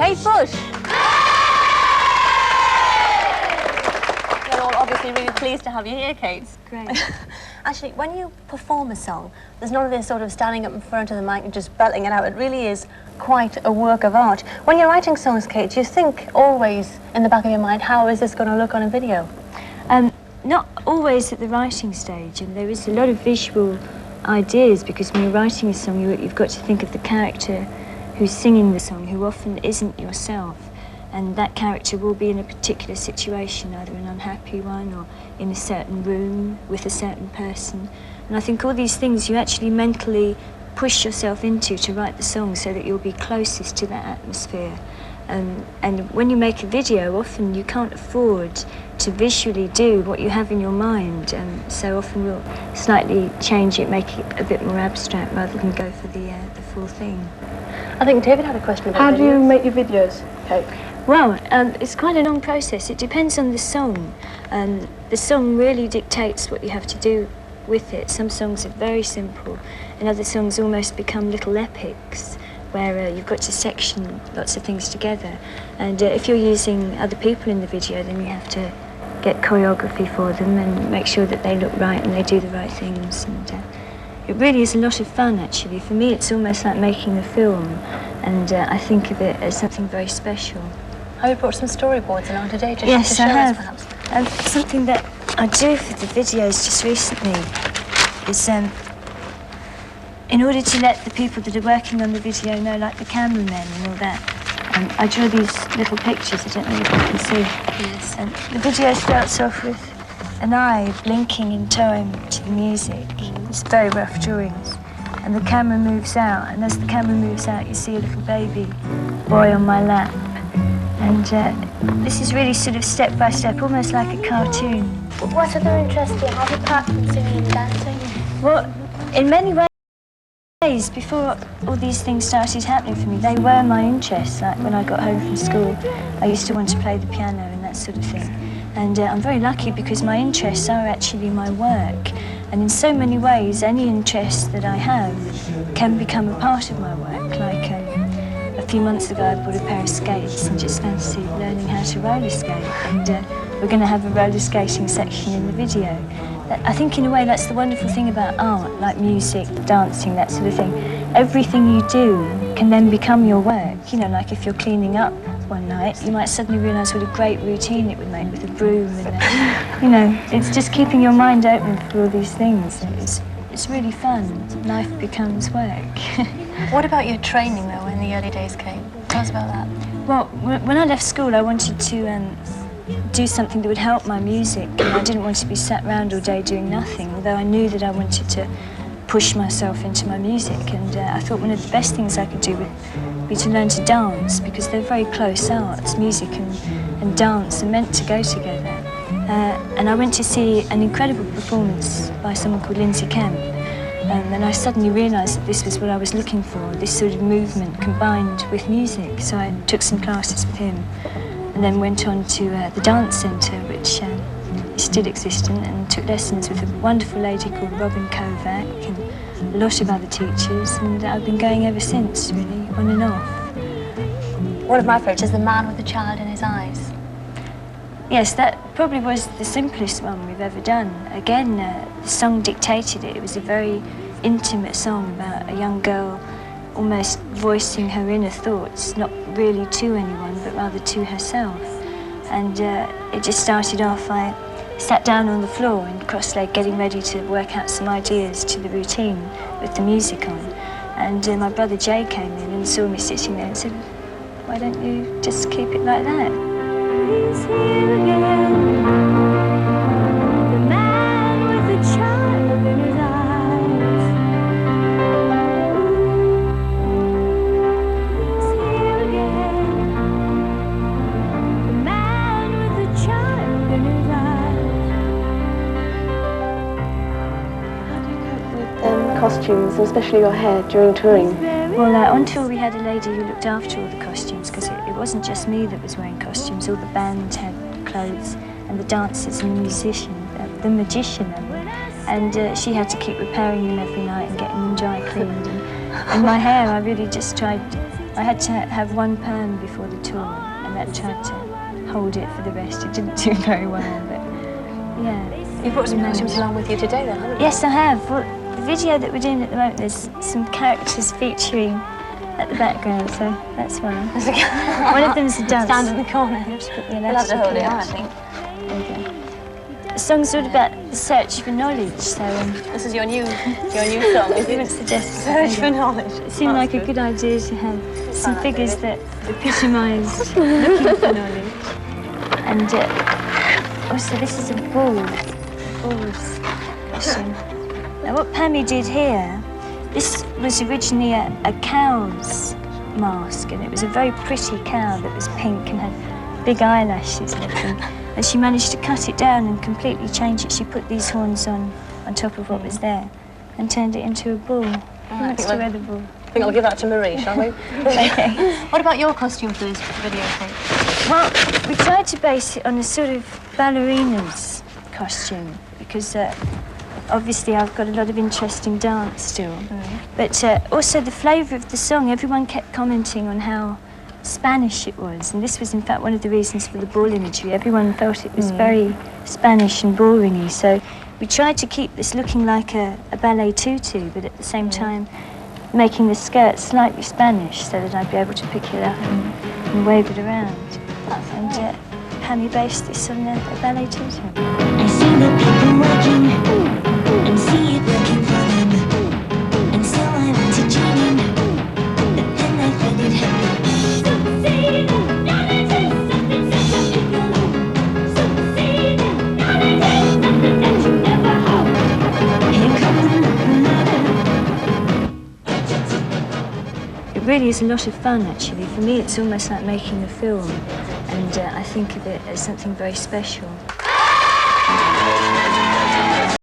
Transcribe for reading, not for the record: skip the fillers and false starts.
Kate Bush. We're all obviously really pleased to have you here, Kate. Great. Actually, when you perform a song, there's none of this sort of standing up in front of the mic and just belting it out. It really is quite a work of art. When you're writing songs, Kate, do you think always in the back of your mind, how is this going to look on a video? Not always at the writing stage, and there is a lot of visual ideas, because when you're writing a song, you've got to think of the character who's singing the song, who often isn't yourself. And that character will be in a particular situation, either an unhappy one or in a certain room with a certain person. And I think all these things you actually mentally push yourself into to write the song so that you'll be closest to that atmosphere. And when you make a video, often you can't afford to visually do what you have in your mind. So often we'll slightly change it, make it a bit more abstract rather than go for the full thing. I think David had a question about How videos. do you make your videos, Kate? Well, it's quite a long process. It depends on the song. The song really dictates what you have to do with it. Some songs are very simple, and other songs almost become little epics, where you've got to section lots of things together. And if you're using other people in the video, then you have to get choreography for them and make sure that they look right and they do the right things. And it really is a lot of fun, actually. For me, it's almost like making a film, and I think of it as something very special. Have you brought some storyboards along today to Yes, show I us, have. perhaps? Something that I do for the videos just recently is, in order to let the people that are working on the video know, like the cameramen and all that, I draw these little pictures. I don't know if you can see. Yes. The video starts off with an eye blinking in time to the music. It's very rough drawings. And the camera moves out, and as the camera moves out, you see a little baby boy on my lap. And this is really sort of step by step, almost like a cartoon. What other interests do you have apart from singing and dancing? Well, in many ways, before all these things started happening for me, they were my interests. Like when I got home from school, I used to want to play the piano and that sort of thing. And I'm very lucky because my interests are actually my work. And in so many ways, any interest that I have can become a part of my work. Like a few months ago, I bought a pair of skates and just fancied learning how to roller skate. And we're going to have a roller skating section in the video. I think in a way that's the wonderful thing about art, like music, dancing, that sort of thing. Everything you do can then become your work. You know, like if you're cleaning up one night, you might suddenly realise what a great routine it would make with a broom. And, you know, it's just keeping your mind open for all these things. It's really fun. Life becomes work. What about your training, though, in the early days, Kate? Tell us about that. Well, when I left school, I wanted to do something that would help my music, and I didn't want to be sat around all day doing nothing, although I knew that I wanted to push myself into my music. And I thought one of the best things I could do would be to learn to dance, because they're very close arts. Music and dance are meant to go together. And I went to see an incredible performance by someone called Lindsay Kemp, and I suddenly realised that this was what I was looking for, this sort of movement combined with music. So I took some classes with him, and then went on to the dance centre, which is still existent, and took lessons with a wonderful lady called Robin Kovac and a lot of other teachers, and I've been going ever since, really, on and off. One of my favourites is The Man with the Child in His Eyes. Yes, that probably was the simplest one we've ever done. Again, the song dictated it. It was a very intimate song about a young girl almost voicing her inner thoughts, not really to anyone, but rather to herself. And it just started off, I sat down on the floor in cross-legged, getting ready to work out some ideas to the routine with the music on. And my brother Jay came in and saw me sitting there and said, "Why don't you just keep it like that?" He's here again, the man with the child in his eyes. He's here again, the man with the child in his eyes. How do you cope with costumes, and especially your hair, during touring? Well, on tour we had a lady who looked after all the costumes, because it wasn't just me that was wearing costumes. All the band had clothes, and the dancers and the musician, the magician, and she had to keep repairing them every night and getting them dry cleaned. And my hair, I really just tried I had to have one perm before the tour, and that tried to hold it for the rest. It didn't do very well, but yeah. You've brought some costumes along with you today, then, haven't you? Yes, I have. Well, the video that we're doing at the moment, there's some characters featuring at the background, so that's one. One of them's a dance. Stand in the corner. You have to put the We'll have to hold it on, I think. There you go. The song's all about the search for knowledge, so This is your new song, is I wouldn't it? suggest Search for knowledge. It seemed like a good idea to have some figures that epitomised looking for knowledge. And also, this is a bull's costume. Now, what Pammy did here, this was originally a cow's mask, and it was a very pretty cow that was pink and had big eyelashes and everything. And she managed to cut it down and completely change it. She put these horns on top of what was there and turned it into a bull. Who wants to wear the bull? I think I'll give that to Marie, shall we? Okay. What about your costume for this videotape? Well, we tried to base it on a sort of ballerina's costume because obviously I've got a lot of interest in dance still. But also the flavour of the song, everyone kept commenting on how Spanish it was, and this was in fact one of the reasons for the ball imagery. Everyone felt it was very Spanish and ball-ringy, so we tried to keep this looking like a ballet tutu, but at the same time making the skirt slightly Spanish so that I'd be able to pick it up and wave it around. And Pammy based this on a ballet tutu. I see the people working and see it working for them, and so I went to join in, but then I found it happy. It really is a lot of fun, actually. For me, it's almost like making a film, and I think of it as something very special.